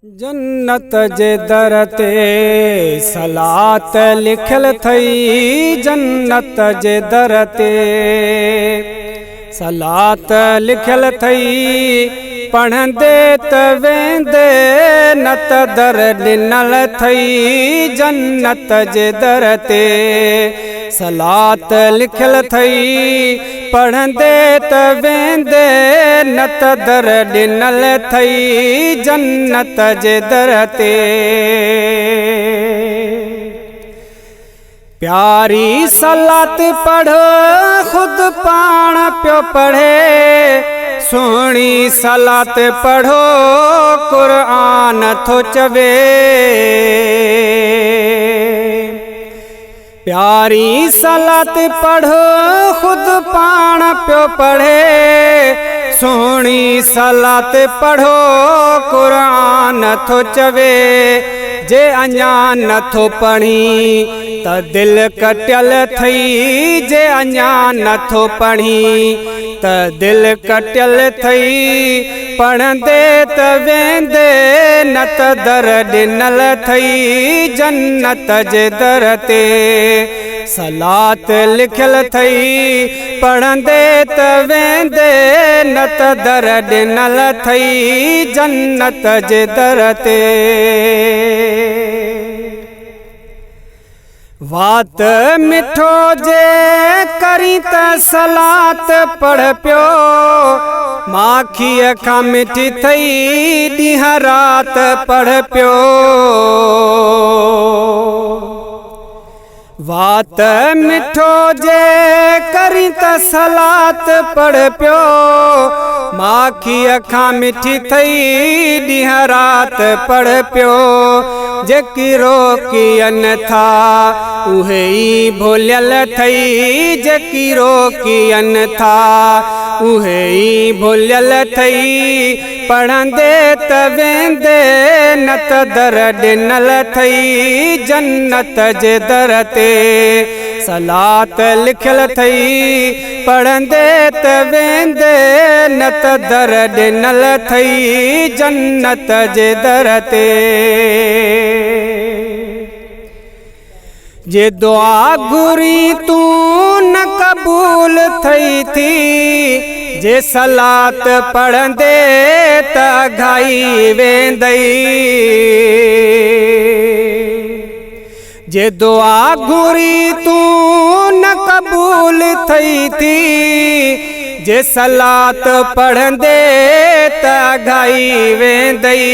जन्नत जे दर ते सलात लिखल थई। जन्नत जे दर ते सलात लिखल थई। पढ़ंदे त वेंदे न त दर ॾिनल थई। जन्नत जे दर ते सलात लिखल थई। पढ़ंदे त वेंदे न त दर ॾिनल थई। जन्नत जे दर ते प्यारी सलात पढ़ो खुद पाण पियो पढ़े। सोहणी सलात पढ़ो क़ुरान थो चवे। प्यारी सलात पढ़ो खुद पाण पियो पढ़े। सोहणी सलात पढ़ो क़ुरान थो चवे। जे अञा नथो पढ़ी त दिल कटियल थई। जे अञा नथो पढ़ी त दिल कटियल थई। पढ़ंदे त वेंदे न त दर ॾिनल थई। जन्नत जे दर ते सलात लिखल थई। पढ़ंदे त वेंदे न त दर ॾिनल थई। जन्नत जे दर ते वात मिठो जे करी त सलात पढ़ पियो। माखीअ खां मिठी थई ॾींहं रात पढ़ पियो। वात मिठो जे करी त सलात पढ़ पियो। माखीअ खां मिठी थई ॾींहं रात पढ़ पियो। जेकी रोकियनि था उहे ई भुलियल थई। जेकी रोकियनि था उहे ई भुलियल थई। पढ़ंदे त वेंदे न त दर ॾिनल थई। जन्नत जे दर ते सलात लिखल थई। पढ़ंदे त वेंदे न त दर ॾिनल थई। जन्नत जे दर ते जे दुआ घुरी तू न कबूल थई थी। जे सलात पढ़ंदे त अघाई वेंदई। जे दुआ घुरी तू न कबूल थई थी। जे सलात पढ़ंदे त अघाई वेंदई।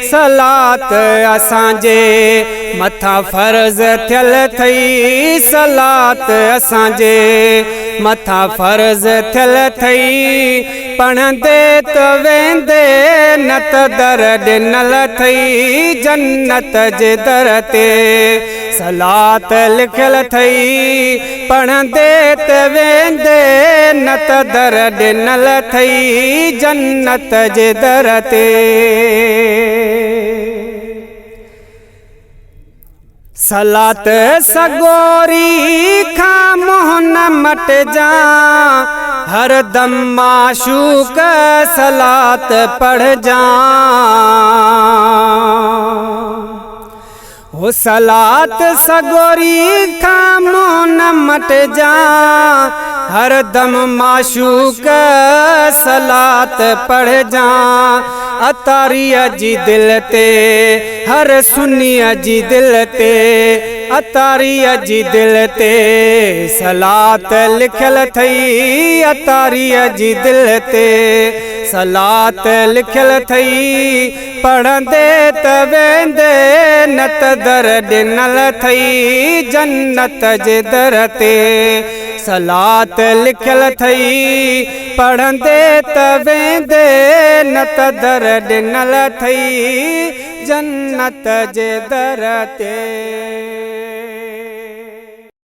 सलात असांजे मथां फर्ज़ थियल थई। सलात असांजे मथां फर्ज़ थियल थई। पढ़ंदे त वेंदे न त दर ॾिनल थई। जन्नत जे दर ते सलात लिखल थई। पढ़ंदे त वेंदे न त दर ॾिनल थई। जन्नत जे दर ते सलात सगोरी खां मोह न मटजा। हर दम माशूक सलात पढ़जा। हो सलात सगोरी खां मोह न मटजा। हर दम माशूक सलात पढ़जा। अतारीअ जी दिल ते हर सुन्नीअ जी दिल ते अतारीअ जी दिल ते सलात लिखल थई। अतारीअ जी दिल ते सलात लिखल थई। पढ़ंदे त वेंदे न त दर ॾिनल थई। जन्नत जे दर ते सलात लिखल थई। पढ़ंदे त वेंदे न त दर ॾिनल थई। जन्नत जे दर ते।